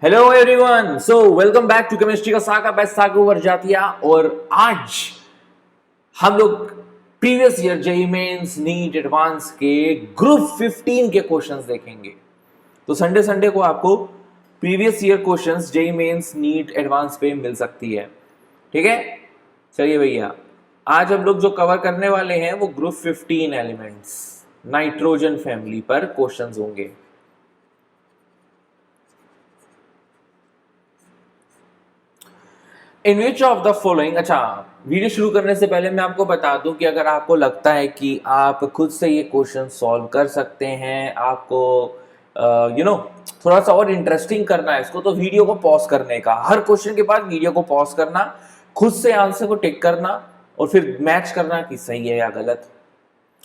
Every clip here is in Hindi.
Hello everyone, so welcome back to chemistry का साका बैच साकू वर्जातिया। और आज हम लोग previous year JEE mains NEET advanced के ग्रुप 15 के क्वेश्चंस देखेंगे। तो संडे संडे को आपको previous year questions JEE mains NEET advanced पे मिल सकती है। ठीक है, चलिए भैया, आज हम लोग जो कवर करने वाले हैं वो ग्रुप 15 एलिमेंट्स नाइट्रोजन फैमिली पर क्वेश्चंस होंगे। इन विच ऑफ द फॉलोइंग, अच्छा वीडियो शुरू करने से पहले मैं आपको बता दूं कि अगर आपको लगता है कि आप खुद से ये क्वेश्चन सॉल्व कर सकते हैं, आपको थोड़ा सा और इंटरेस्टिंग करना है इसको, तो वीडियो को पॉज करने का, हर क्वेश्चन के बाद वीडियो को पॉज करना, खुद से आंसर को टिक करना और फिर मैच करना कि सही है या गलत।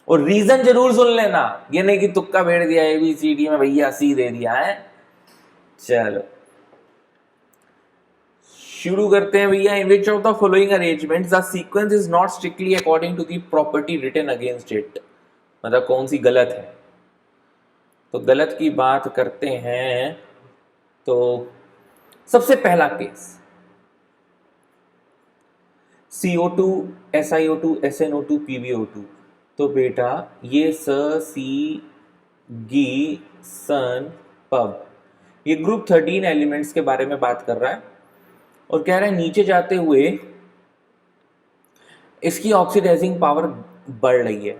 और रीजन जरूर सुन लेना, ये नहीं कि तुक्का भेड़ दिया ABCD में भैया सी दे दिया है। चलो शुरू करते हैं भैया। In which of the following arrangements the sequence is not strictly according to the property written against it, मतलब कौन सी गलत है। तो गलत की बात करते हैं तो सबसे पहला case CO2 SiO2 SnO2 PbO2। तो बेटा ये सी गी सन पब, ये ग्रुप 13 एलिमेंट्स के बारे में बात कर रहा है और कह रहा है नीचे जाते हुए इसकी ऑक्सीडाइजिंग पावर बढ़ रही है।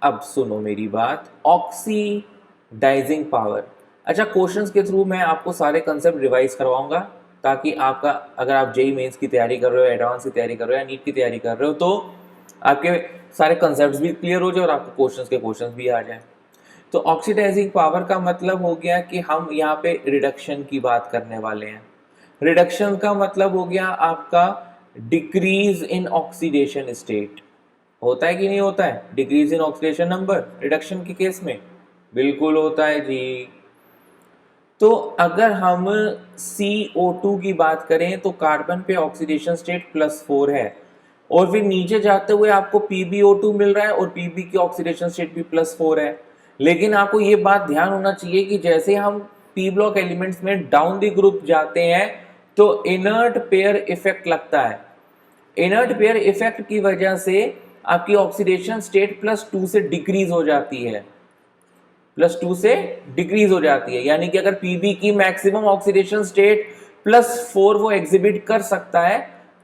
अब सुनो मेरी बात, ऑक्सीडाइजिंग पावर। अच्छा, क्वेश्चंस के थ्रू मैं आपको सारे कंसेप्ट रिवाइज करवाऊंगा ताकि आपका, अगर आप जेईई मेंस की तैयारी कर रहे हो, एडवांस की तैयारी कर रहे हो या नीट की तैयारी कर रहे हो, तो आपके सारे कंसेप्ट भी क्लियर हो जाए और आपको क्वेश्चंस के क्वेश्चंस भी आ जाए। तो ऑक्सीडाइजिंग पावर का मतलब हो गया कि हम यहाँ पे रिडक्शन की बात करने वाले हैं। रिडक्शन का मतलब हो गया आपका डिक्रीज इन ऑक्सीडेशन स्टेट। होता है कि नहीं होता है decrease in oxidation number reduction के केस में? बिल्कुल होता है जी। तो अगर हम CO2 की बात करें तो कार्बन पे ऑक्सीडेशन स्टेट +4 है और फिर नीचे जाते हुए आपको PbO2 मिल रहा है और Pb की ऑक्सीडेशन स्टेट भी +4 है। लेकिन आपको ये बात ध्यान होना चाहिए कि जैसे हम P ब्लॉक एलिमेंट्स में डाउन द ग्रुप जाते हैं तो इनर्ट पेयर इफेक्ट लगता है। इनर्ट पेयर इफेक्ट की वजह से आपकी ऑक्सीडेशन स्टेट +2 से डिक्रीज हो जाती है, +2 से डिक्रीज हो जाती है। यानी कि अगर Pb की मैक्सिमम ऑक्सीडेशन स्टेट +4 वो एग्जिबिट कर सकता है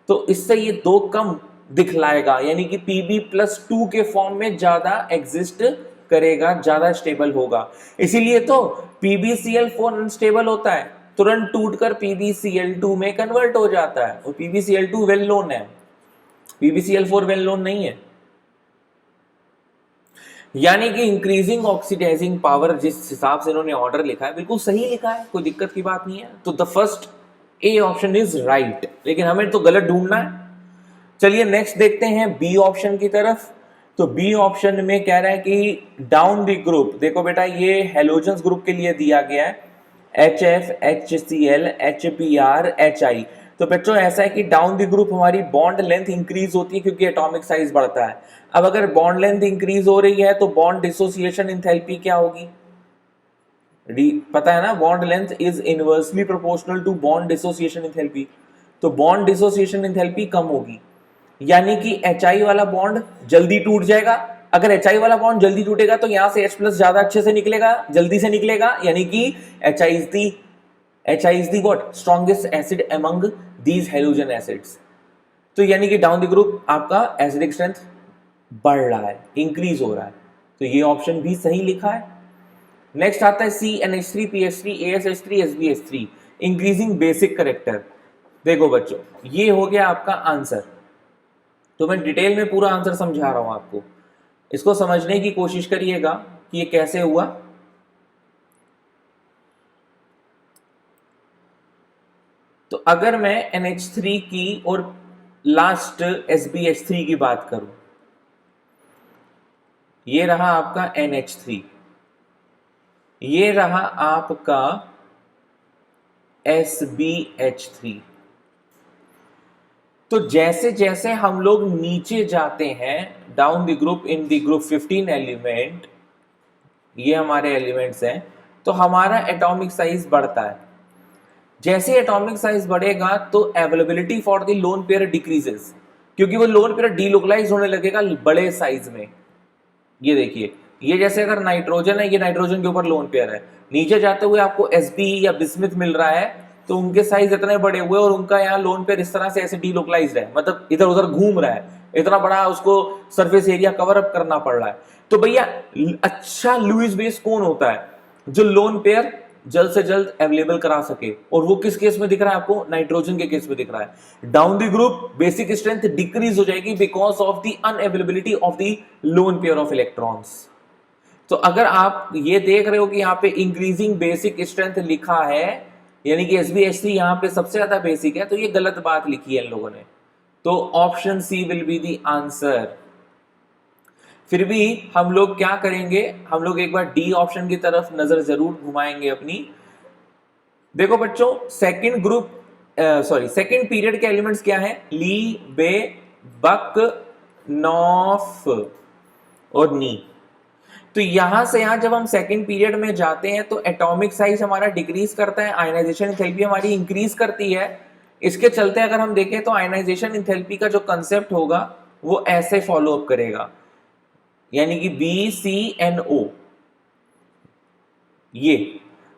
तो इससे ये 2 कम दिखलाएगा, यानी कि Pb +2 के फॉर्म में ज्यादा एग्जिस्ट करेगा, ज्यादा स्टेबल होगा। इसीलिए तो PbCl4 अनस्टेबल होता है, तुरंत टूटकर PbCl2 में कन्वर्ट हो जाता है और PbCl2 वेल नोन है, PbCl4 वेल नोन नहीं है। यानी कि इंक्रीजिंग ऑक्सीडाइजिंग पावर जिस हिसाब से इन्होंने ऑर्डर लिखा है बिल्कुल सही लिखा है, कोई दिक्कत की बात नहीं है। तो the first A option is right, लेकिन हमें तो गलत ढूंढना है। चलिए नेक्स्ट देखते हैं बी ऑप्शन की तरफ। तो बी ऑप्शन में कह रहा है कि डाउन द ग्रुप, देखो बेटा ये हेलोजेंस ग्रुप के लिए दिया गया है, HF HCl HBr HI। तो बच्चों ऐसा है कि डाउन द ग्रुप हमारी बॉन्ड लेंथ इंक्रीज होती है क्योंकि एटॉमिक साइज बढ़ता है। अब अगर बॉन्ड लेंथ इंक्रीज हो रही है तो बॉन्ड डिसोसिएशन एंथैल्पी क्या होगी? पता है ना, bond length is inversely proportional to bond dissociation enthalpy. तो बॉन्ड डिसोसिएशन एंथैल्पी कम होगी, यानी कि HI वाला बॉन्ड जल्दी टूट जाएगा। अगर HI वाला बॉन्ड जल्दी टूटेगा तो यहां से H+ ज्यादा अच्छे से निकलेगा, जल्दी से निकलेगा, यानी कि HI is the what strongest acid among these halogen acids. तो यानी कि डाउन द ग्रुप आपका एसिडिक स्ट्रेंथ बढ़ रहा है, इंक्रीज हो रहा है। तो ये ऑप्शन भी सही लिखा है। नेक्स्ट आता है CnH3 PH3 ASH3 SbH3 increasing basic character. देखो बच्चों ये हो गया आपका आंसर। तो मैं डिटेल में पूरा आंसर समझा रहा हूं आपको, इसको समझने की कोशिश करिएगा कि ये कैसे हुआ। तो अगर मैं NH3 की और लास्ट SbH3 की बात करूं, ये रहा आपका NH3, ये रहा आपका SbH3। तो जैसे जैसे हम लोग नीचे जाते हैं down the group in the group 15 element, ये हमारे एलिमेंट्स हैं, तो हमारा एटॉमिक साइज बढ़ता है। जैसे एटॉमिक साइज बढ़ेगा तो availability for the lone pair decreases, क्योंकि वो लोन पेयर डीलोकलाइज होने लगेगा बड़े साइज में। ये देखिए, ये जैसे अगर नाइट्रोजन है, ये नाइट्रोजन के ऊपर लोन पेयर है, नीचे जाते हुए आपको एसबी या बिस्मिथ मिल रहा है, तो उनके साइज इतने बड़े हुए और उनका यहाँ लोन पेयर इस तरह से ऐसे डीलोकलाइज्ड है, मतलब इधर उधर घूम रहा है, इतना बड़ा उसको सरफेस एरिया कवर अप करना पड़ रहा है। तो भैया अच्छा लुईस बेस कौन होता है? जो लोन पेयर जल्द से जल्द अवेलेबल करा सके, और वो किस केस में दिख रहा है आपको? नाइट्रोजन के केस में दिख रहा है। Down the group basic strength decrease हो जाएगी because of the unavailability of the lone pair of electrons. तो अगर आप ये देख रहे हो कि यहाँ पे इंक्रीजिंग बेसिक स्ट्रेंथ लिखा है, यानी कि SbHc यहाँ पे सबसे ज्यादा बेसिक है, तो ये गलत बात लिखी है इन लोगों ने। तो option C will be the answer. फिर भी हम लोग क्या करेंगे, हम लोग एक बार डी ऑप्शन की तरफ नजर जरूर घुमाएंगे अपनी। देखो बच्चों, सेकंड ग्रुप सेकंड पीरियड के एलिमेंट्स क्या है? ली, बे, बक, नॉफ और नी। तो यहां से यहां जब हम सेकंड पीरियड में जाते हैं तो एटॉमिक साइज हमारा डिक्रीज करता है, आयनाइजेशन एंथैल्पी हमारी इंक्रीज करती है। इसके चलते अगर हम देखें तो आयनाइजेशन एंथैल्पी का जो कंसेप्ट होगा वो ऐसे फॉलो अप करेगा, यानी कि BCNO ये।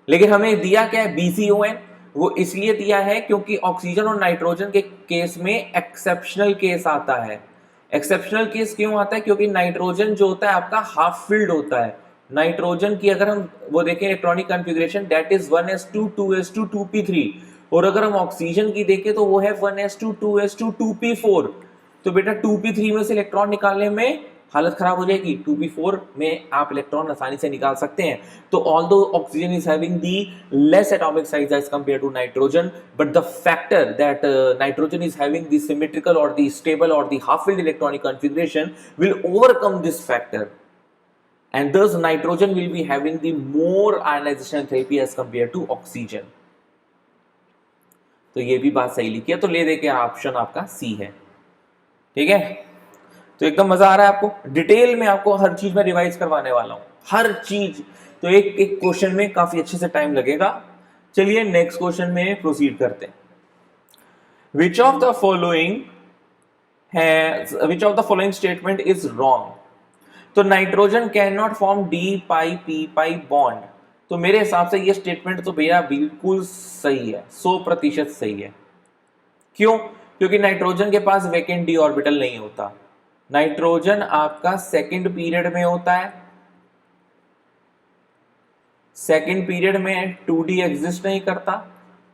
लेकिन हमें दिया क्या है? BCON। वो इसलिए दिया है क्योंकि ऑक्सीजन और नाइट्रोजन के केस में एक्सेप्शनल केस आता है। एक्सेप्शनल केस क्यों आता है? क्योंकि नाइट्रोजन जो होता है आपका हाफ फिल्ड होता है। नाइट्रोजन की अगर हम वो देखें electronic configuration, that is 1s2 2s2 2p3, और अगर हम ऑक्सीजन की देखें तो वो है 1s2 2s2 2p4। तो बेटा 2p3 में से इलेक्ट्रॉन निकालने में हालत खराब हो जाएगी, 2p4 में आप इलेक्ट्रॉन आसानी से निकाल सकते हैं। तो although oxygen is having the less atomic size as compare to nitrogen, but the factor that nitrogen is having the symmetrical और द स्टेबल और the half filled electronic configuration will overcome this factor, and thus nitrogen will be having the more ionization enthalpy as compared to oxygen। तो ये भी बात सही लिखी है, तो ले दे के ऑप्शन आपका सी है। ठीक है, तो एकदम मजा आ रहा है आपको? डिटेल में आपको हर चीज में रिवाइज करवाने वाला हूं, हर चीज। तो एक एक क्वेश्चन में काफी अच्छे से टाइम लगेगा। चलिए नेक्स्ट क्वेश्चन में प्रोसीड करते हैं। Which of the following statement is wrong? तो nitrogen can not form d pi p pi bond. तो मेरे हिसाब से ये स्टेटमेंट तो भैया बिल्कुल सही है, 100% सही है। क्यों? क्योंकि नाइट्रोजन के पास वैकेंट डी ऑर्बिटल नहीं होता। नाइट्रोजन आपका सेकंड पीरियड में होता है, सेकंड पीरियड में 2d एग्जिस्ट नहीं करता,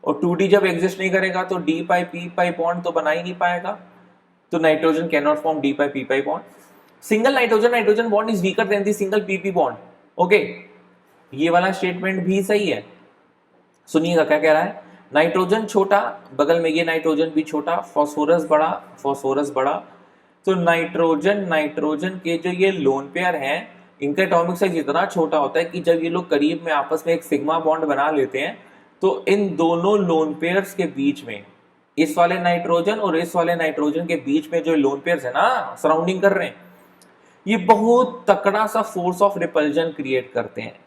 और 2d जब एग्जिस्ट नहीं करेगा तो D pi p pi bond तो बना ही नहीं पाएगा। तो nitrogen can not form d pi p pi bond. Single nitrogen bond is weaker then the single PP bond. Okay, ये वाला स्टेटमेंट भी सही है। सुनिएगा क्या कह रहा है। नाइट्रोजन छोटा, बगल में ये नाइट्रोजन भी छोटा, फास्फोरस बड़ा, फास्फोरस बड़ा। तो नाइट्रोजन के जो ये लोन पेयर हैं, इनका एटॉमिक साइज इतना छोटा होता है कि जब ये लोग करीब में आपस में एक सिग्मा बॉन्ड बना लेते हैं तो इन दोनों लोन पेयर्स के बीच में, इस वाले नाइट्रोजन और इस वाले नाइट्रोजन के बीच में जो लोन पेयर्स है ना सराउंडिंग कर रहे हैं, ये बहुत तकड़ा सा फोर्स ऑफ रिपल्जन क्रिएट करते हैं।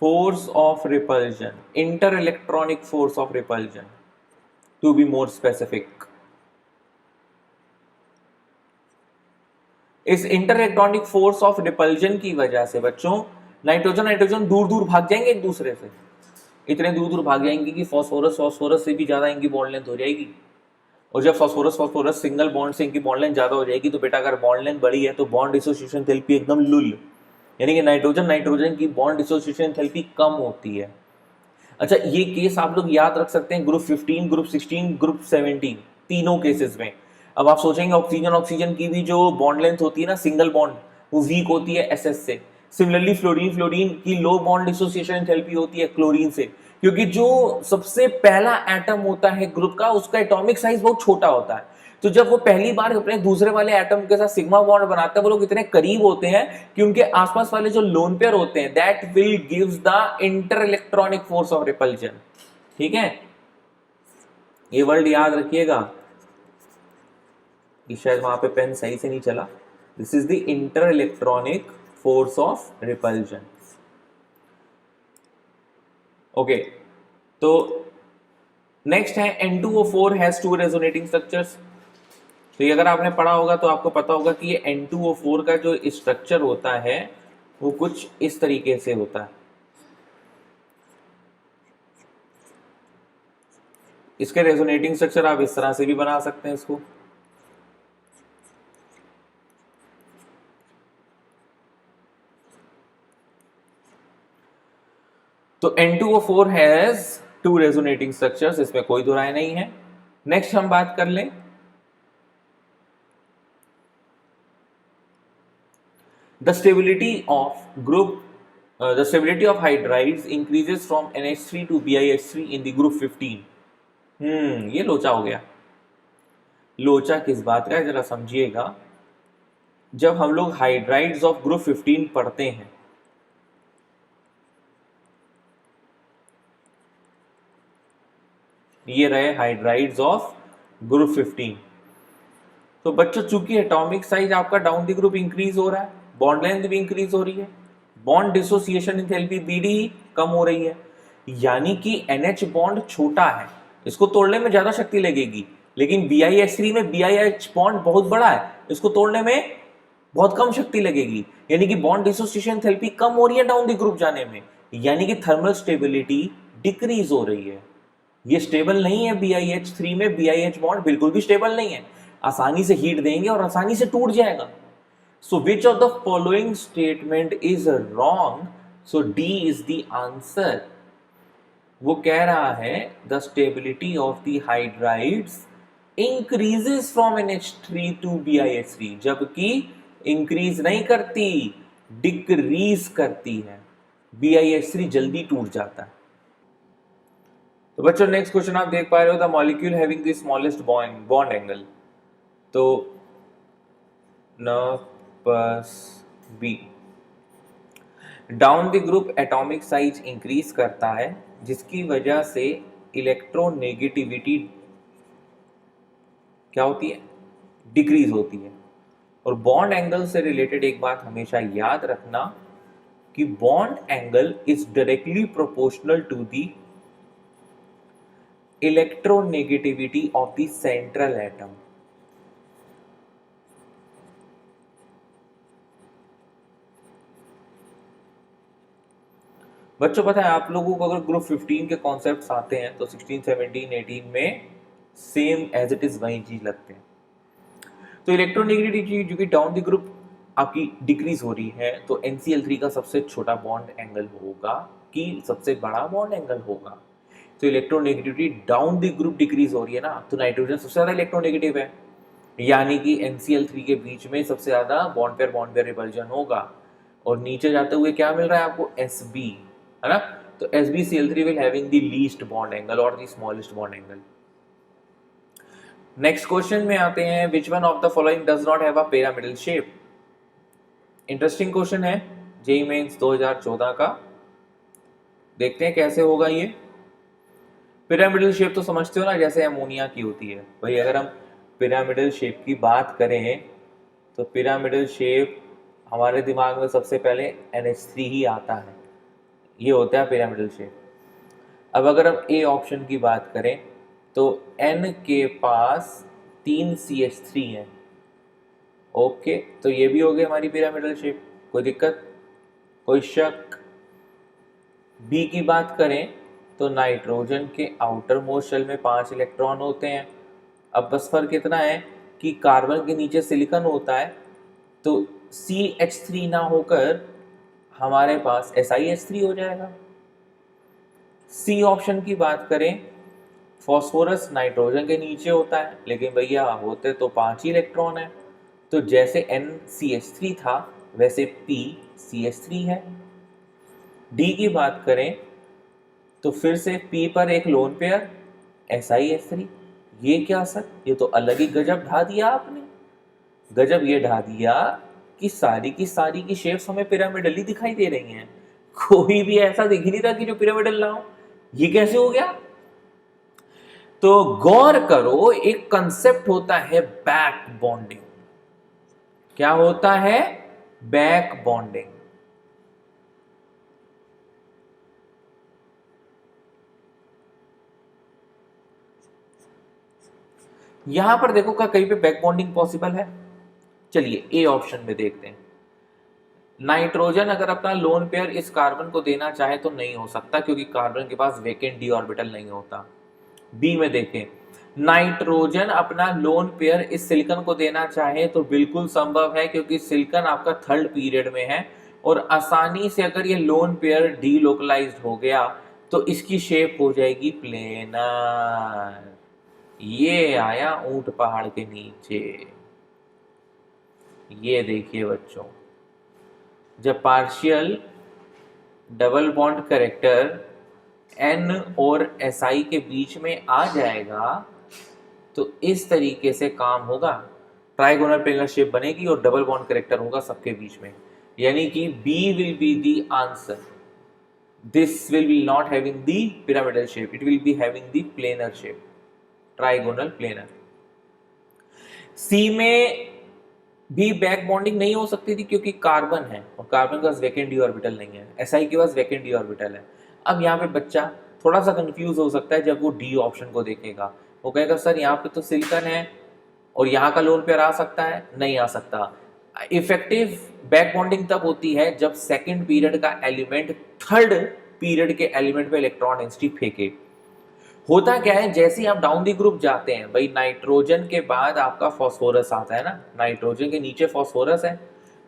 Force of repulsion, inter electronic force of repulsion to be more specific. इस inter electronic force of repulsion की वजह से बच्चों नाइट्रोजन दूर दूर भाग जाएंगे एक दूसरे से, इतने दूर दूर भाग जाएंगे कि फास्फोरस से भी ज्यादा इनकी बॉन्ड लेंथ हो जाएगी। और जब फास्फोरस सिंगल बॉन्ड से इनकी बॉन्ड लेंथ ज्यादा हो जाएगी तो बेटा अगर बॉन्ड लेंथ बड़ी है तो बॉन्ड डिसोसिएशन एंथैल्पी एकदम लुल, यानी कि नाइट्रोजन की बॉन्ड डिसोसिएशन एंथैल्पी कम होती है। अच्छा, ये केस आप लोग याद रख सकते हैं, ग्रुप 15, ग्रुप 16, ग्रुप 17, तीनों केसेस में। अब आप सोचेंगे ऑक्सीजन की भी जो बॉन्ड लेंथ होती है ना सिंगल बॉन्ड, वो वीक होती है SS से। सिमिलरली फ्लोरीन की लो बॉन्ड डिसोसिएशन एंथैल्पी होती है क्लोरीन से, क्योंकि जो सबसे पहला एटम होता है ग्रुप का उसका एटॉमिक साइज बहुत छोटा होता है। तो जब वो पहली बार अपने दूसरे वाले एटम के साथ सिग्मा बॉन्ड बनाते हैं, वो लोग इतने करीब होते हैं कि उनके आसपास वाले जो लोन पेयर होते हैं that will gives the inter electronic force of repulsion. ठीक है, ये वर्ड याद रखिएगा कि शायद वहां पे पेन सही से नहीं चला। This is the inter electronic force of repulsion. Okay, तो नेक्स्ट है N2O4 has to resonating structures. तो ये अगर आपने पढ़ा होगा तो आपको पता होगा कि ये N2O4 का जो स्ट्रक्चर होता है वो कुछ इस तरीके से होता है। इसके रेजोनेटिंग स्ट्रक्चर आप इस तरह से भी बना सकते हैं इसको। तो N2O4 has to resonating structures, इसमें कोई दो राय नहीं है। नेक्स्ट हम बात कर लें the stability of group the stability of hydrides increases from NH3 to BiH3 in the group 15। ये लोचा हो गया। लोचा किस बात का है जरा समझिएगा। जब हम लोग हाइड्राइड्स ऑफ ग्रुप 15 पढ़ते हैं, ये रहे हाइड्राइड्स ऑफ ग्रुप 15। तो बच्चों चूंकि एटॉमिक साइज आपका डाउन द ग्रुप इंक्रीज हो रहा है, बॉन्ड लेंथ भी इंक्रीज हो रही है, बॉन्ड डिसोसिएशन एंथैल्पी बीडी कम हो रही है, यानी कि NH बॉन्ड छोटा है, इसको तोड़ने में ज्यादा शक्ति लगेगी। लेकिन BiH3 में BiH बॉन्ड बहुत बड़ा है, इसको तोड़ने में बहुत कम शक्ति लगेगी, यानी कि बॉन्ड डिसोसिएशन एंथैल्पी कम हो रही है डाउन द ग्रुप जाने में, यानी कि थर्मल स्टेबिलिटी डिक्रीज हो रही है। ये स्टेबल नहीं है BiH3 में, BiH बॉन्ड बिल्कुल भी स्टेबल नहीं है, आसानी से हीट देंगे और आसानी से टूट जाएगा। So which of the following statement is wrong? So D is the answer. वो कह रहा है the stability of the hydrides increases from NH3 to BiH3, जबकि इंक्रीज नहीं करती, डिक्रीज करती है। BiH3 जल्दी टूट जाता है। तो बच्चों नेक्स्ट क्वेश्चन आप देख पा रहे हो, the molecule having the smallest bond angle. तो न plus B, down the group atomic size increase करता है, जिसकी वजह से इलेक्ट्रोनेगेटिविटी क्या होती है, डिक्रीज होती है। और बॉन्ड एंगल से रिलेटेड एक बात हमेशा याद रखना कि bond angle is directly proportional to the electronegativity of the central atom. बच्चों पता है आप लोगों को अगर ग्रुप 15 के कॉन्सेप्ट्स आते हैं तो 16, 17, 18 में सेम एज इट इज वही चीज लगते हैं। तो इलेक्ट्रोनेगेटिविटी जो कि डाउन द ग्रुप आपकी डिक्रीज हो रही है, तो NCl3 का सबसे छोटा बॉन्ड एंगल होगा कि सबसे बड़ा बॉन्ड एंगल होगा। तो electronegativity down the group decrease हो रही है ना, तो नाइट्रोजन सबसे ज्यादा इलेक्ट्रोनेगेटिव है, यानी कि NCl3 के बीच में सबसे ज्यादा बॉन्ड पेयर रिपल्जन होगा। और नीचे जाते हुए क्या मिल रहा है आपको, Sb, है ना। तो SbCl3 will having the least bond angle और the smallest bond angle. Next question में आते हैं, which one of the following does not have a pyramidal shape. Interesting question है, जेईई मेंस 2014 का। देखते हैं कैसे होगा ये। पिरामिडल शेप तो समझते हो ना, जैसे अमोनिया की होती है। भाई अगर हम पिरामिडल शेप की बात करें तो पिरामिडल शेप हमारे दिमाग में सबसे पहले NH3 ही आता है, ये होता है पिरामिडल शेप। अब अगर हम ए ऑप्शन की बात करें तो N के पास 3 CH3 हैं। ओके, तो ये भी हो गई हमारी पिरामिडल शेप, कोई दिक्कत, कोई शक। बी की बात करें तो नाइट्रोजन के आउटर मोस्ट शेल में 5 इलेक्ट्रॉन होते हैं। अब बस फर्क इतना है कि कार्बन के नीचे सिलिकॉन होता है, तो CH3 ना होकर हमारे पास SiH3 हो जाएगा। सी ऑप्शन की बात करें, फॉस्फोरस नाइट्रोजन के नीचे होता है, लेकिन भैया होते तो 5 ही इलेक्ट्रॉन है, तो जैसे NCH3 था वैसे PCH3 है। डी की बात करें तो फिर से P पर एक लोन पेयर SiH3। ये क्या सर, ये तो अलग ही गजब ढा दिया आपने। गजब ये ढा दिया कि सारी की शेप्स हमें पिरामिडल ही दिखाई दे रही हैं, कोई भी ऐसा दिख नहीं रहा कि जो पिरामिडल ना हो। ये कैसे हो गया? तो गौर करो, एक कंसेप्ट होता है बैक बॉन्डिंग। क्या होता है? Back bonding. यहां पर देखो का कहीं पे बैक बॉन्डिंग पॉसिबल है? चलिए ए ऑप्शन में देखते हैं। नाइट्रोजन अगर अपना लोन पेयर इस कार्बन को देना चाहे तो नहीं हो सकता, क्योंकि कार्बन के पास वेकेंट डी ऑर्बिटल नहीं होता। बी में देखें, नाइट्रोजन अपना लोन पेयर इस सिलिकॉन को देना चाहे तो बिल्कुल संभव है, क्योंकि सिलिकॉन आपका थर्ड पीरियड में है और आसानी से अगर ये लोन पेयर डीलोकलाइज्ड हो गया तो इसकी शेप हो जाएगी प्लेनर। ये आया ऊंट पहाड़ के नीचे। ये देखिए बच्चों, जब partial double bond character N और SI के बीच में आ जाएगा तो इस तरीके से काम होगा, ट्राइगोनल प्लेनर शेप बनेगी और डबल बॉन्ड करेक्टर होगा सबके बीच में, यानी कि B will be the answer. This will be not having the pyramidal shape, it will be having the planar shape, trigonal planar. C में भी बैक बॉन्डिंग नहीं हो सकती थी क्योंकि कार्बन है और कार्बन के पास वेकेंट डी ऑर्बिटल नहीं है, SI के पास वेकेंट डी ऑर्बिटल है। अब यहाँ पे बच्चा थोड़ा सा कंफ्यूज हो सकता है जब वो डी ऑप्शन को देखेगा, वो कहेगा सर यहाँ पे तो सिलिकॉन है और यहाँ का लोन पेयर आ सकता है, नहीं आ सकता। इफेक्टिव बैक बॉन्डिंग तब होती है जब सेकंड पीरियड का एलिमेंट थर्ड पीरियड के एलिमेंट पे इलेक्ट्रॉन डेंसिटी फेंके। होता क्या है, जैसे ही आप डाउन दी ग्रुप जाते हैं, भाई नाइट्रोजन के बाद आपका फॉस्फोरस आता है ना, नाइट्रोजन के नीचे फॉस्फोरस है,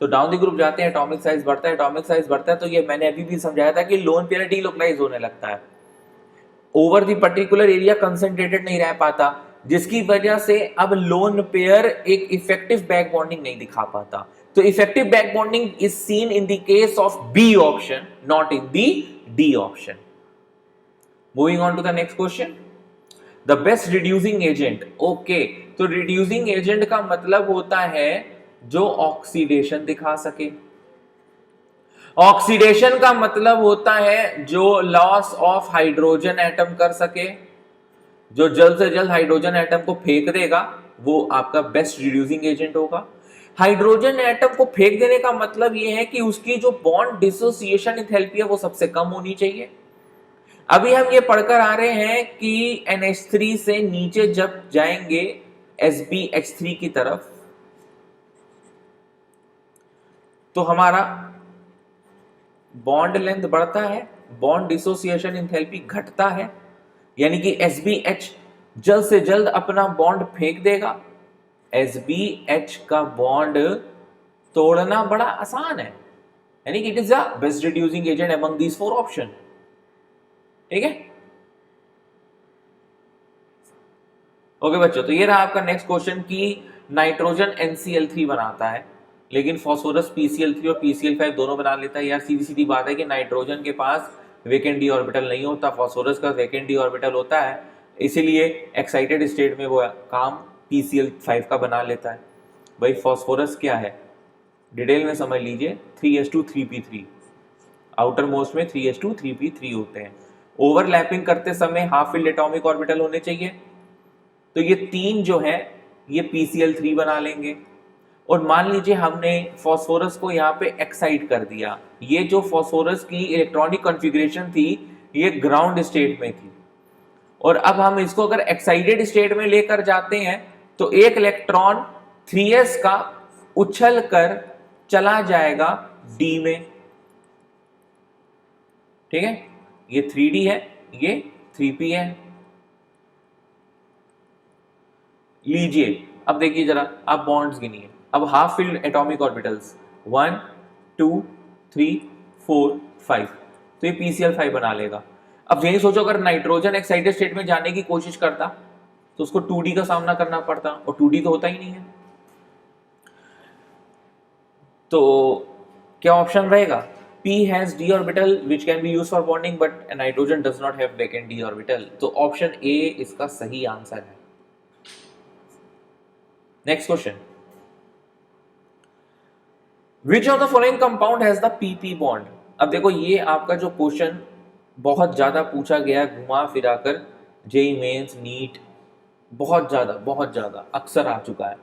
तो डाउन दी ग्रुप जाते हैं एटॉमिक साइज बढ़ता है, एटॉमिक साइज बढ़ता है, तो ये मैंने अभी भी समझाया था कि लोन पेयर डीलोकलाइज होने लगता है, over the particular area concentrated नहीं रह पाता, जिसकी वजह से अब लोन पेयर एक इफेक्टिव बैक बॉन्डिंग नहीं दिखा पाता। तो effective back bonding is seen in the case of B option, not in the D option. Moving on to the next question, the best reducing agent. Okay, तो रिड्यूसिंग एजेंट का मतलब होता है जो ऑक्सीडेशन दिखा सके। ऑक्सीडेशन का मतलब होता है जो लॉस ऑफ हाइड्रोजन एटम कर सके, जो जल्द से जल्द हाइड्रोजन एटम को फेंक देगा, वो आपका बेस्ट रिड्यूसिंग एजेंट होगा। हाइड्रोजन एटम को फेंक देने का मतलब यह है कि उसकी जो बॉन्ड डिसोसिएशन एंथैल्पी है वो सबसे कम होनी चाहिए। अभी हम ये पढ़कर आ रहे हैं कि NH3 से नीचे जब जाएंगे SbH3 की तरफ तो हमारा बॉन्ड लेंथ बढ़ता है, बॉन्ड डिसोसिएशन एंथैल्पी घटता है, यानी कि SbH जल्द से जल्द अपना बॉन्ड फेंक देगा। SbH का बॉन्ड तोड़ना बड़ा आसान है, यानी कि it is the best reducing agent among these four option. ठीक है, ओके बच्चों, तो ये रहा आपका नेक्स्ट क्वेश्चन कि नाइट्रोजन NCl3 बनाता है लेकिन फॉस्फोरस PCl3 और PCl5 दोनों बना लेता है। यार सीधी सीधी बात है कि नाइट्रोजन के पास वेकेंट डी ऑर्बिटल नहीं होता, फॉस्फोरस का वेकेंट डी ऑर्बिटल होता है, इसीलिए एक्साइटेड स्टेट में वो काम PCl5 का बना लेता है। भाई फॉस्फोरस क्या है, डिटेल में समझ लीजिए, 3s2 3p3, आउटर मोस्ट में 3s2 3p3 होते हैं। ओवरलैपिंग करते समय हाफ फिल्ड एटॉमिक ऑर्बिटल होने चाहिए, तो ये तीन जो है ये PCl3 बना लेंगे। और मान लीजिए हमने फॉस्फोरस को यहाँ पे एक्साइट कर दिया, ये जो फॉस्फोरस की इलेक्ट्रॉनिक कॉन्फ़िगरेशन थी ये ग्राउंड स्टेट में थी, और अब हम इसको अगर एक्साइटेड स्टेट में लेकर जाते हैं तो एक इलेक्ट्रॉन 3s का उछल कर चला जाएगा D में। ठीक है, ये 3D है, ये 3p है। लीजिए अब देखिए जरा, आप बॉन्ड्स गिनिए। अब हाफ फिल्ड एटॉमिक ऑर्बिटल्स 1 2 3 4 5, तो ये PCl5 बना लेगा। अब यही सोचो अगर नाइट्रोजन एक्साइटेड स्टेट में जाने की कोशिश करता तो उसको 2D का सामना करना पड़ता, और 2D तो होता ही नहीं है। तो क्या ऑप्शन रहेगा, P has d orbital which can be used for bonding but nitrogen does not have vacant d orbital, तो ऑप्शन A इसका सही आंसर है। Next question, Which of the following compound has the PP bond? अब देखो ये आपका जो क्वेश्चन बहुत ज्यादा पूछा गया, घुमा फिराकर, जेई मेंस, नीट, बहुत ज्यादा अक्सर आ चुका है।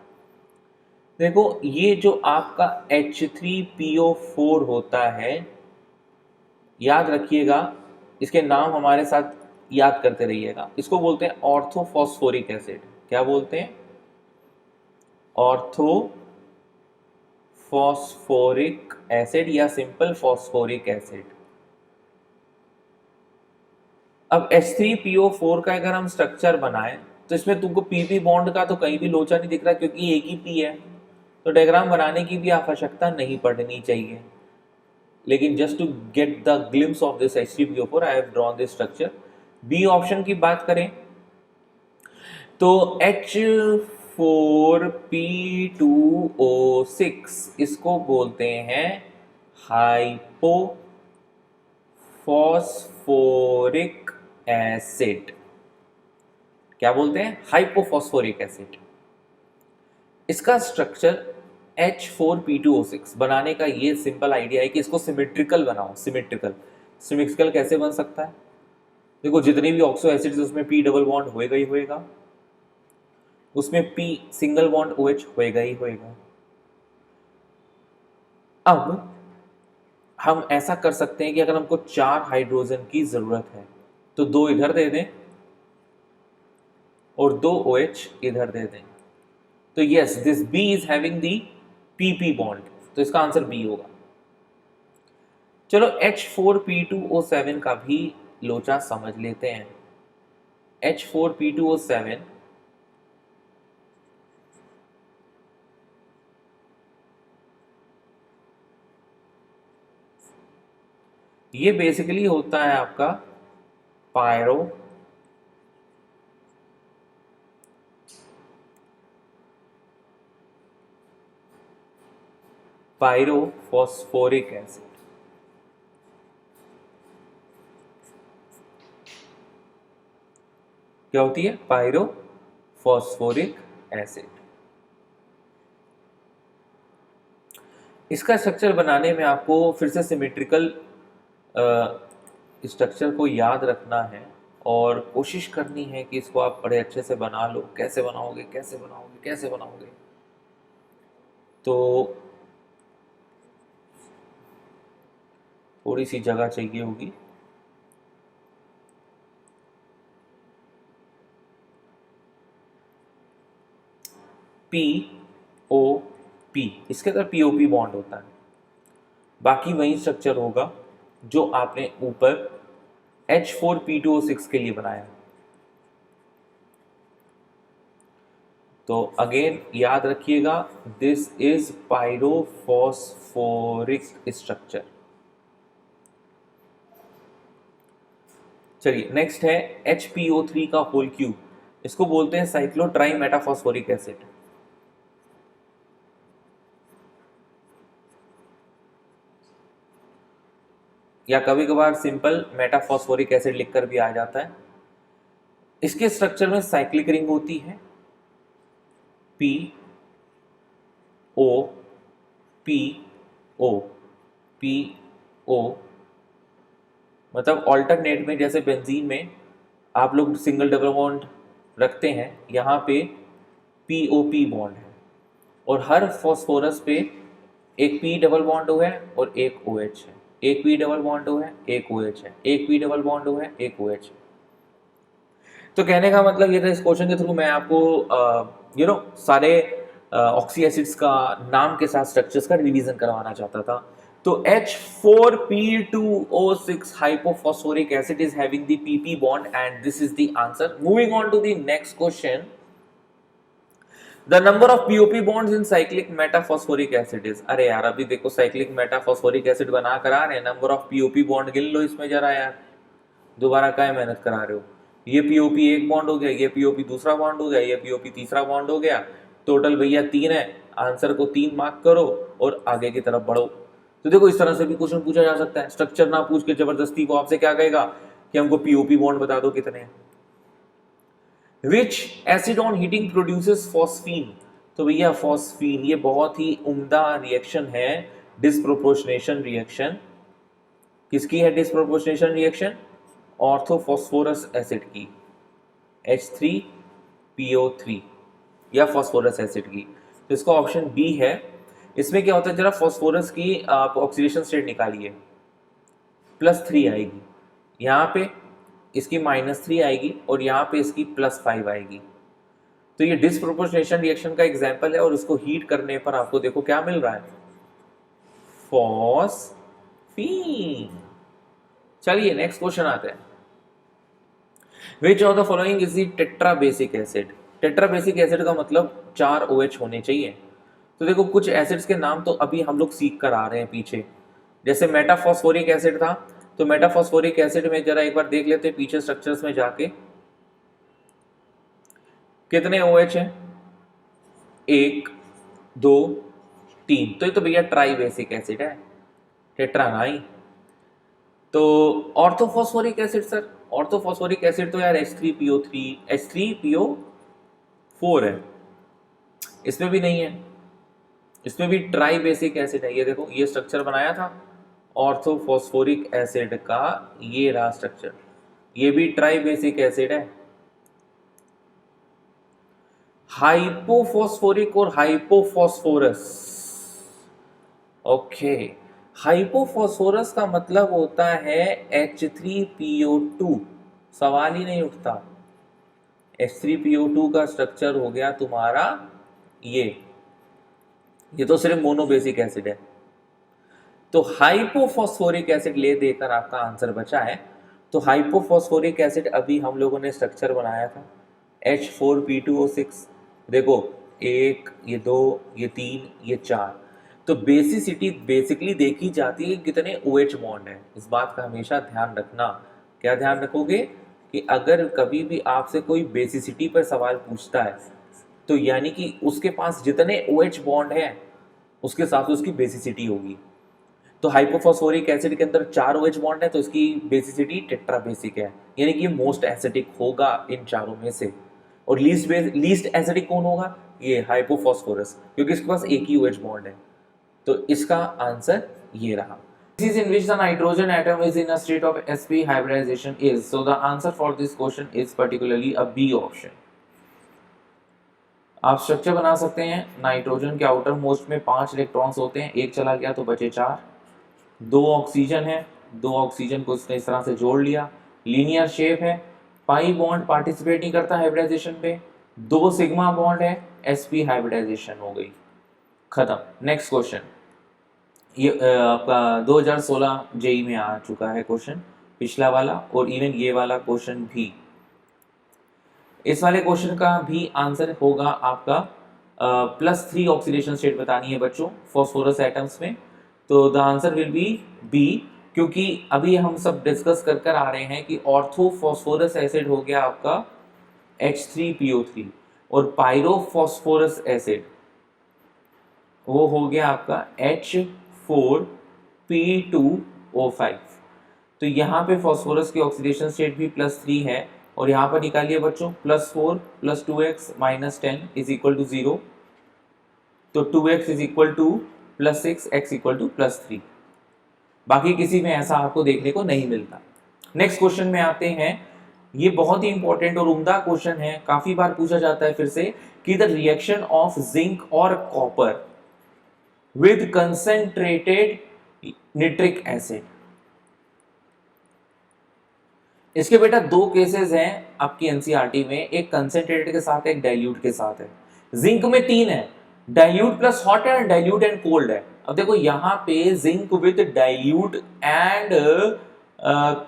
देखो ये जो आपका H3PO4 होता है, याद रखिएगा, इसके नाम हमारे साथ याद करते रहिएगा, इसको बोलते हैं ऑर्थोफॉस्फोरिक एसिड। क्या बोलते हैं, ऑर्थो फॉस्फोरिक एसिड या सिंपल फॉस्फोरिक एसिड। अब H3PO4 का अगर हम स्ट्रक्चर बनाएं तो इसमें तुमको PP बॉन्ड का तो कहीं भी लोचा नहीं दिख रहा क्योंकि एक ही P है, तो डायग्राम बनाने की भी आवश्यकता नहीं पड़नी चाहिए। लेकिन just to get the glimpse of this H3PO4 I have drawn this structure. B option की बात करें तो H4P2O6 इसको बोलते हैं हाइपोफॉस्फोरिक एसिड। क्या बोलते हैं? Hypophosphoric acid. इसका स्ट्रक्चर H4P2O6 बनाने का ये सिंपल आइडिया है कि इसको सिमेट्रिकल बनाओ। सिमेट्रिकल कैसे बन सकता है? देखो, जितने भी ऑक्सो एसिड्स उसमें P डबल बॉन्ड होएगा ही होएगा, उसमें P सिंगल बॉन्ड OH होएगा ही होएगा। अब हम ऐसा कर सकते हैं कि अगर हमको 4 हाइड्रोजन की जरूरत है तो 2 इधर दे दें और 2 OH इधर दे दें। तो yes, this B is having the PP bond, तो इसका आंसर B होगा। चलो H4P2O7 का भी लोचा समझ लेते हैं। H4P2O7 ये बेसिकली होता है आपका पायरोफॉस्फोरिक एसिड। क्या होती है? Pyrophosphoric acid. इसका स्ट्रक्चर बनाने में आपको फिर से सिमेट्रिकल स्ट्रक्चर को याद रखना है और कोशिश करनी है कि इसको आप बड़े अच्छे से बना लो। कैसे बनाओगे? तो थोड़ी सी जगह चाहिए होगी। POP, इसके अंदर POP बॉन्ड होता है, बाकी वही स्ट्रक्चर होगा जो आपने ऊपर H4P2O6 के लिए बनाया। तो अगेन याद रखिएगा, दिस इज पायरोफॉस्फोरिक स्ट्रक्चर। चलिए नेक्स्ट है HPO3 का होल क्यूब। इसको बोलते हैं साइक्लोट्राई मेटाफॉस्फोरिक एसिड। या कभी कभार सिंपल मेटाफॉस्फोरिक एसिड लिखकर भी आ जाता है। इसके स्ट्रक्चर में साइक्लिक रिंग होती है, PO PO PO, मतलब ऑल्टरनेट में जैसे बेंजीन में आप लोग सिंगल डबल बॉन्ड रखते हैं, यहाँ पे POP बॉन्ड है और हर फॉस्फोरस पे एक P डबल बॉन्ड है और एक OH है, एक P डबल बॉन्ड है, एक OH है, एक P डबल बॉन्ड है, एक OH है। तो कहने का मतलब ये था, इस क्वेश्चन के थ्रू मैं आपको सारे ऑक्सी एसिड्स का नाम के साथ स्ट्रक्चर्स का रिवीजन करवाना चाहता था। तो H4P2O6 hypophosphoric acid is having the PP bond and this is the answer. Moving on to the next question. The number of POP bonds in cyclic metaphosphoric acid is, अरे यार अभी देखो cyclic metaphosphoric acid बना कर आ रहे हैं, नंबर ऑफ POP बॉन्ड गिन लो इसमें जरा यार, दोबारा क्या मेहनत करा रहे हो। ये POP एक बॉन्ड हो गया, ये POP दूसरा बॉन्ड हो गया, ये POP तीसरा बॉन्ड हो गया, टोटल भैया 3 है। आंसर को 3 मार्क करो और आगे की तरफ बढ़ो। तो देखो इस तरह से भी क्वेश्चन पूछा जा सकता है, स्ट्रक्चर ना पूछ के जबरदस्ती वो आपसे क्या कहेगा कि हमको POP बॉन्ड बता दो कितने हैं। Which acid on heating produces phosphine? तो भैया फॉस्फीन ये बहुत ही उम्दा रिएक्शन है, डिस्प्रोपोर्शनेशन रिएक्शन। किसकी है डिस्प्रोपोर्शनेशन रिएक्शन? ऑर्थोफॉस्फोरस एसिड की, H3PO3 या फॉस्फोरस एसिड की। तो इसका ऑप्शन बी है। इसमें क्या होता है, जरा फॉस्फोरस की आप ऑक्सीडेशन स्टेट निकालिए, +3 आएगी, यहाँ पे इसकी -3 आएगी और यहाँ पे इसकी +5 आएगी। तो ये डिसप्रोपोर्शनेशन रिएक्शन का एग्जाम्पल है, और इसको हीट करने पर आपको देखो क्या मिल रहा है, फॉस्फीन। चलिए नेक्स्ट क्वेश्चन आते हैं। Which of the following is the tetrabasic acid. Tetrabasic acid का मतलब 4 OH होने चाहिए। तो देखो कुछ एसिड्स के नाम तो अभी हम लोग सीख कर आ रहे हैं पीछे, जैसे मेटाफॉस्फोरिक एसिड था, तो मेटाफॉस्फोरिक एसिड में जरा एक बार देख लेते हैं पीछे स्ट्रक्चर्स में जाके, कितने OH हैं, 1 2 3, तो ये तो भैया ट्राई बेसिक एसिड है, टेट्रा नहीं। तो orthophosphoric acid sir, orthophosphoric acid तो यार H3PO3 H3PO4 है, इसमें भी नहीं है, इसमें भी ट्राई बेसिक एसिड है। ये देखो ये स्ट्रक्चर बनाया था ऑर्थोफॉस्फोरिक एसिड का, ये रहा स्ट्रक्चर, ये भी ट्राई बेसिक एसिड है। हाइपोफॉस्फोरिक और हाइपोफॉस्फोरस, ओके, हाइपोफॉस्फोरस का मतलब होता है H3PO2, सवाल ही नहीं उठता। H3PO2 का स्ट्रक्चर हो गया तुम्हारा ये तो सिर्फ मोनोबेसिक एसिड है। तो हाइपोफॉस्फोरिक एसिड ले देकर आपका आंसर बचा है। तो हाइपोफॉस्फोरिक एसिड अभी हम लोगों ने स्ट्रक्चर बनाया था H4P2O6, देखो 1 ये 2 ये 3 ये 4। तो बेसिसिटी बेसिकली देखी जाती है कितने OH बॉन्ड है, इस बात का हमेशा ध्यान रखना। क्या ध्यान रखोगे कि अगर कभी भी आपसे कोई बेसिसिटी पर सवाल पूछता है तो यानी कि उसके पास जितने OH बॉन्ड है उसके हिसाब से उसकी बेसिसिटी होगी। तो हाइपोफॉस्फोरिक एसिड के अंदर 4 OH बॉन्ड है तो इसकी बेसिसिटी टेट्राबेसिक है, यानी कि ये मोस्ट एसिडिक होगा इन चारों में से। और लीस्ट एसिडिक कौन होगा, ये हाइपोफॉस्फोरस, क्योंकि इसके पास एक ही OH बॉन्ड है। तो इसका आंसर ये रहा। Species in which the nitrogen atom is in a state of sp hybridization is, so the answer for this question is particularly a B option। आप स्ट्रक्चर बना सकते हैं, नाइट्रोजन के आउटर मोस्ट में 5 इलेक्ट्रॉन्स होते हैं, एक चला गया तो बचे 4, 2 ऑक्सीजन है, 2 ऑक्सीजन को इसने इस तरह से जोड़ लिया, लीनियर शेप है, पाई बॉन्ड पार्टिसिपेट नहीं करता हाइब्रिडाइजेशन पे, 2 सिग्मा बॉन्ड है, sp हाइब्रिडाइजेशन हो गई, खत्म। नेक्स्ट क्वेश्चन, ये आपका 2016 जेई में आ चुका है क्वेश्चन, पिछला वाला और इवन ये वाला क्वेश्चन भी। इस वाले क्वेश्चन का भी आंसर होगा आपका +3 ऑक्सीडेशन स्टेट बतानी है बच्चों फॉस्फोरस एटम्स में। तो the answer will be B, क्योंकि अभी हम सब डिस्कस कर आ रहे हैं कि ऑर्थोफॉस्फोरस एसिड हो गया आपका H3PO3 और पायरोफॉस्फोरस एसिड वो हो गया आपका H4P2O5। तो यहाँ पे फॉस्फोरस की ऑक्सीडेशन स्टेट भी +3 है, और यहाँ पर निकालिए बच्चों +4 + 2x - 10 = 0, तो 2x = +6, x = +3। बाकी किसी में ऐसा आपको देखने को नहीं मिलता। नेक्स्ट क्वेश्चन में आते हैं, ये बहुत ही इंपॉर्टेंट और उम्दा क्वेश्चन है, काफी बार पूछा जाता है फिर से कि द रिएक्शन ऑफ जिंक और copper with concentrated nitric acid. इसके बेटा 2 केसेस हैं आपकी एनसीईआरटी में, एक कंसेंट्रेटेड के साथ है, एक डाइल्यूट के साथ है। जिंक में 3 है, डाइल्यूट प्लस हॉट है, डाइल्यूट एंड कोल्ड है। अब देखो यहाँ पे zinc with dilute and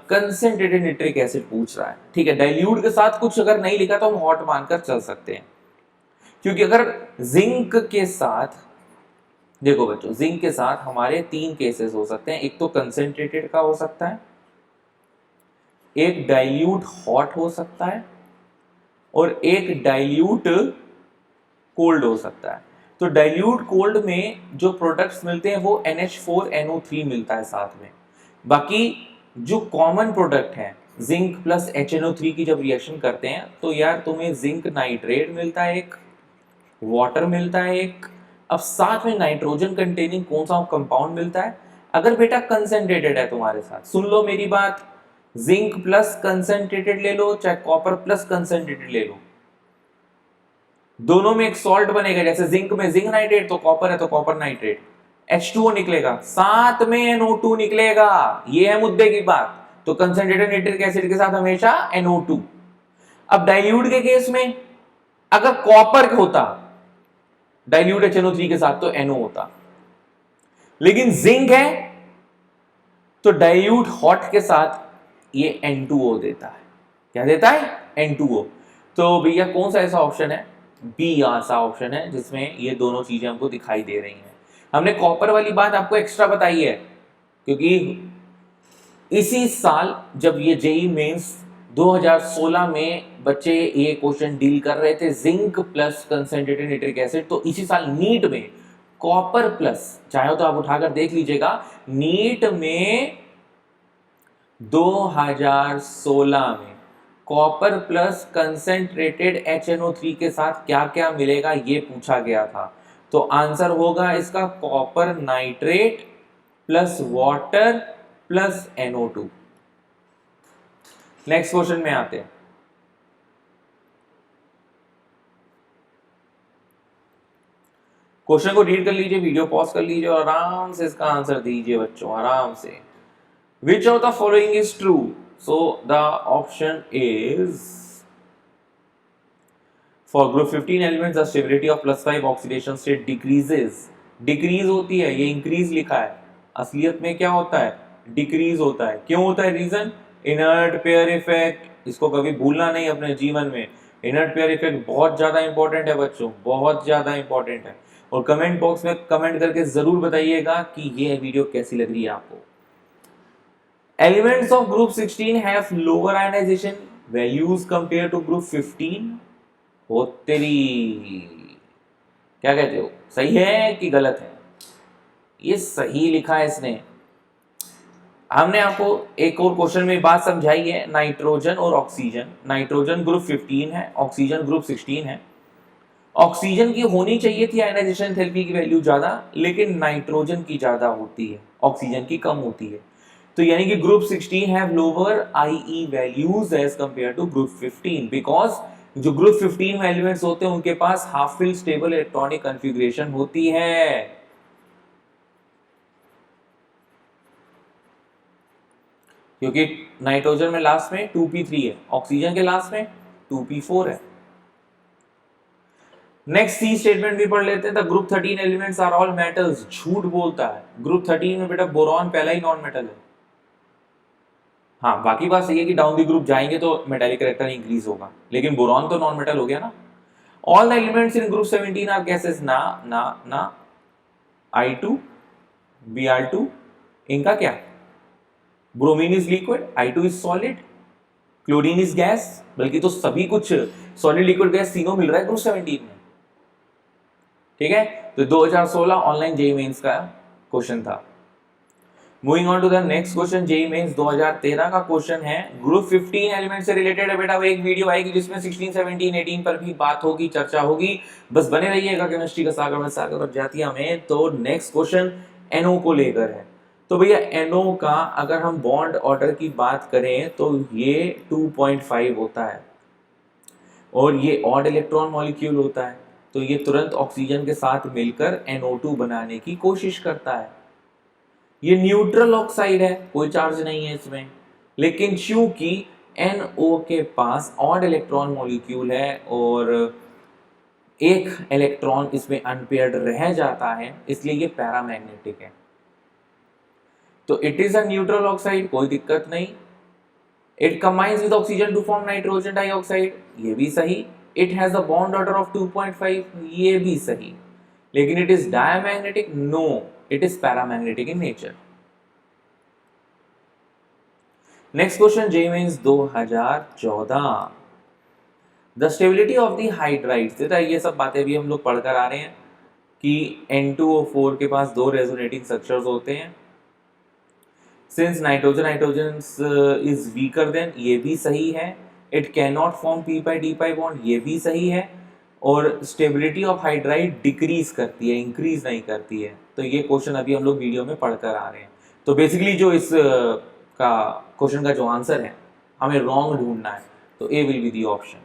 concentrated nitric acid पूछ रहा है, ठीक है। डाइल्यूट के साथ कुछ अगर नहीं लिखा तो हम हॉट मानकर चल सकते हैं, क्योंकि अगर जिंक के साथ, देखो बच्चों जिंक के साथ हमारे 3 केसेस हो सकते हैं, एक तो कंसेंट्रेटेड का हो सकता है, एक डाइल्यूट हॉट हो सकता है, और एक डाइल्यूट कोल्ड हो सकता है। तो डाइल्यूट कोल्ड में जो प्रोडक्ट्स मिलते हैं वो NH4NO3 मिलता है साथ में। बाकी जो कॉमन प्रोडक्ट है जिंक प्लस HNO3 की जब रिएक्शन करते हैं तो यार तुम्हें जिंक नाइट्रेट मिलता है एक, वाटर मिलता है एक, अब साथ में नाइट्रोजन कंटेनिंग कौन सा कंपाउंड मिलता है। अगर बेटा कंसेंट्रेटेड है तुम्हारे साथ, सुन लो मेरी बात, जिंक प्लस कंसेंट्रेटेड ले लो चाहे कॉपर प्लस कंसेंट्रेटेड ले लो, दोनों में एक सॉल्ट बनेगा। जैसे जिंक में जिंक नाइट्रेट तो कॉपर है तो कॉपर नाइट्रेट, H2O निकलेगा, साथ में NO2 निकलेगा, ये है मुद्दे की बात। तो कंसेंट्रेटेड नाइट्रिक एसिड के साथ हमेशा NO2। अब डाइल्यूट के केस में अगर कॉपर होता डाइल्यूट HNO3 के साथ तो NO होता, लेकिन जिंक है तो डाइल्यूट हॉट के साथ ये N2O देता है। क्या देता है? N2O। तो भैया कौन सा ऐसा ऑप्शन है? बी ऐसा ऑप्शन है जिसमें ये दोनों चीजें हमको दिखाई दे रही हैं। हमने कॉपर वाली बात आपको एक्स्ट्रा बताई है क्योंकि इसी साल जब ये जेई मेंस 2016 में बच्चे ये क्वेश्चन डील कर रहे थे zinc plus concentrated nitric acid, तो इसी साल नीट में कॉपर प्लस, चाहे तो आप उठाकर देख लीजिएगा, नीट में 2016 में कॉपर प्लस कंसंट्रेटेड HNO3 के साथ क्या क्या मिलेगा ये पूछा गया था। तो आंसर होगा इसका copper nitrate plus water plus NO2। Next question में आते हैं। क्वेश्चन को रीड कर लीजिए, वीडियो पॉज कर लीजिए और आराम से इसका आंसर दीजिए बच्चों, आराम से। Which of the following is true? So the option is for group 15 elements the stability of +5 oxidation state decreases। Decrease होती है, ये इंक्रीज लिखा है, असलियत में क्या होता है? डिक्रीज होता है। क्यों होता है? Reason inert pair effect. इसको कभी भूलना नहीं अपने जीवन में। इनर्ट पेयर इफेक्ट बहुत ज्यादा इंपॉर्टेंट है बच्चों, बहुत ज्यादा इंपॉर्टेंट है। और कमेंट बॉक्स में कमेंट करके जरूर बताइएगा कि ये वीडियो कैसी लग रही है आपको। Elements of group 16 have lower ionization values compared to group 15। हो तेरी, क्या कहते हो, सही है कि गलत है? ये सही लिखा है इसने। हमने आपको एक और क्वेश्चन में बात समझाई है, नाइट्रोजन और ऑक्सीजन। नाइट्रोजन ग्रुप 15 है, ऑक्सीजन ग्रुप 16 है। ऑक्सीजन की होनी चाहिए थी आयनाइजेशन एंथैल्पी की वैल्यू ज्यादा, लेकिन नाइट्रोजन की ज्यादा होती है, ऑक्सीजन की कम होती है। तो यानी कि group 16 have lower IE values as compare to group 15 because जो ग्रुप 15 में एलिमेंट्स होते हैं उनके पास half fill stable electronic configuration होती है। क्योंकि नाइट्रोजन में लास्ट में 2p3 है, ऑक्सीजन के लास्ट में 2p4 है। नेक्स्ट सी स्टेटमेंट भी पढ़ लेते हैं। The group 13 elements are all metals. झूठ बोलता है। ग्रुप 13 में बेटा बोरॉन पहला ही नॉन मेटल है। हाँ, बाकी बात सही है कि डाउन द ग्रुप जाएंगे तो मेटालिक कैरेक्टर इंक्रीज होगा, लेकिन बोरॉन तो नॉन मेटल हो गया ना। All the elements in group 17 are gases. ना ना ना, I2 Br2 इनका क्या? Bromine is liquid, I2 is solid, chlorine is gas. बल्कि तो सभी कुछ सॉलिड लिक्विड गैस तीनों मिल रहा है ग्रुप 17 में। ठीक है, तो 2016 ऑनलाइन जेईई मेंस का क्वेश्चन था। Moving on to the next question, JEE Mains 2013 का क्वेश्चन है। ग्रुप 15 एलिमेंट से रिलेटेड है बेटा। वो एक वीडियो आएगी जिसमें 16, 17, 18 पर भी बात होगी, चर्चा होगी। बस बने रहिएगा केमिस्ट्री का सागर में सागर और जातिया में। तो नेक्स्ट क्वेश्चन NO को लेकर है। तो भैया NO का अगर हम बॉन्ड ऑर्डर की बात करें तो ये 2.5 होता है और ये ऑड इलेक्ट्रॉन मॉलिक्यूल होता है। तो ये तुरंत ऑक्सीजन के साथ मिलकर NO2 बनाने की कोशिश करता है। ये न्यूट्रल ऑक्साइड है, कोई चार्ज नहीं है इसमें, लेकिन चूंकि NO के पास ऑड इलेक्ट्रॉन मॉलिक्यूल है और एक इलेक्ट्रॉन इसमें अनपेयर्ड रह जाता है, इसलिए ये पैरामैग्नेटिक है। तो it is a neutral oxide, कोई दिक्कत नहीं। It combines with oxygen to form nitrogen dioxide, ये भी सही। It has a bond order of 2.5, ये भी सही। लेकिन it is diamagnetic, no, it is paramagnetic in nature. Next question, JEE mains 2014। The stability of the hydrides. ये सब बातें भी हम लोग पढ़कर आ रहे हैं कि N2O4 के पास 2 रेजोनेटिंग स्ट्रक्चर्स होते हैं। Since nitrogen is weaker then, ये भी सही है। It can not form p/d bond, ये भी सही है। और स्टेबिलिटी ऑफ हाइड्राइड डिक्रीज करती है, इंक्रीज नहीं करती है। तो ये क्वेश्चन अभी हम लोग वीडियो में पढ़कर आ रहे हैं। तो बेसिकली जो इस का क्वेश्चन का जो आंसर है हमें रॉन्ग ढूंढना है, तो A will be the option.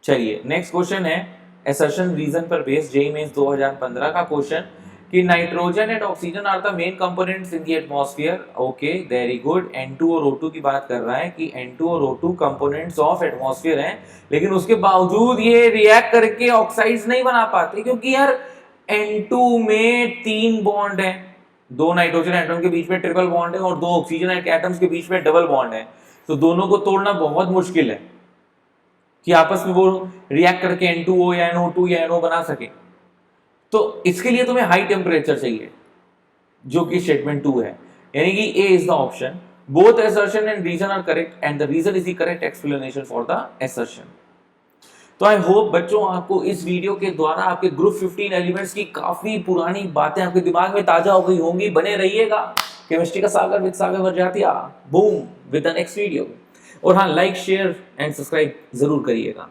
चलिए नेक्स्ट क्वेश्चन है असर्शन रीजन पर बेस्ड, जेईई मेंस 2015 का क्वेश्चन। कि nitrogen and oxygen are the main components in the atmosphere. Okay, very good. N2 और O2 की बात कर रहा है कि N2 और O2 कंपोनेंट्स ऑफ एटमॉस्फेयर हैं, लेकिन उसके बावजूद ये रिएक्ट करके ऑक्साइड्स नहीं बना पाते, क्योंकि यार N2 में 3 बॉन्ड है, 2 नाइट्रोजन एटम के बीच में ट्रिपल बॉन्ड है और 2 ऑक्सीजन एटम्स के बीच में डबल बॉन्ड है। तो दोनों को तोड़ना बहुत मुश्किल है कि आपस में वो रिएक्ट करके N2O या NO2 या NO बना सके। तो इसके लिए तुम्हें हाई टेम्परेचर चाहिए, जो कि स्टेटमेंट 2 है, यानी कि A is the option. Both assertion and reason are correct and the reason is the correct explanation for the assertion. तो आई होप बच्चों आपको इस वीडियो के द्वारा आपके ग्रुप 15 एलिमेंट्स की काफी पुरानी बातें आपके दिमाग में ताजा हो गई होंगी। बने रहिएगा केमिस्ट्री का सागर with Sagar Varjatia, boom, with the next video. और हाँ, लाइक शेयर एंड सब्सक्राइब जरूर करिएगा।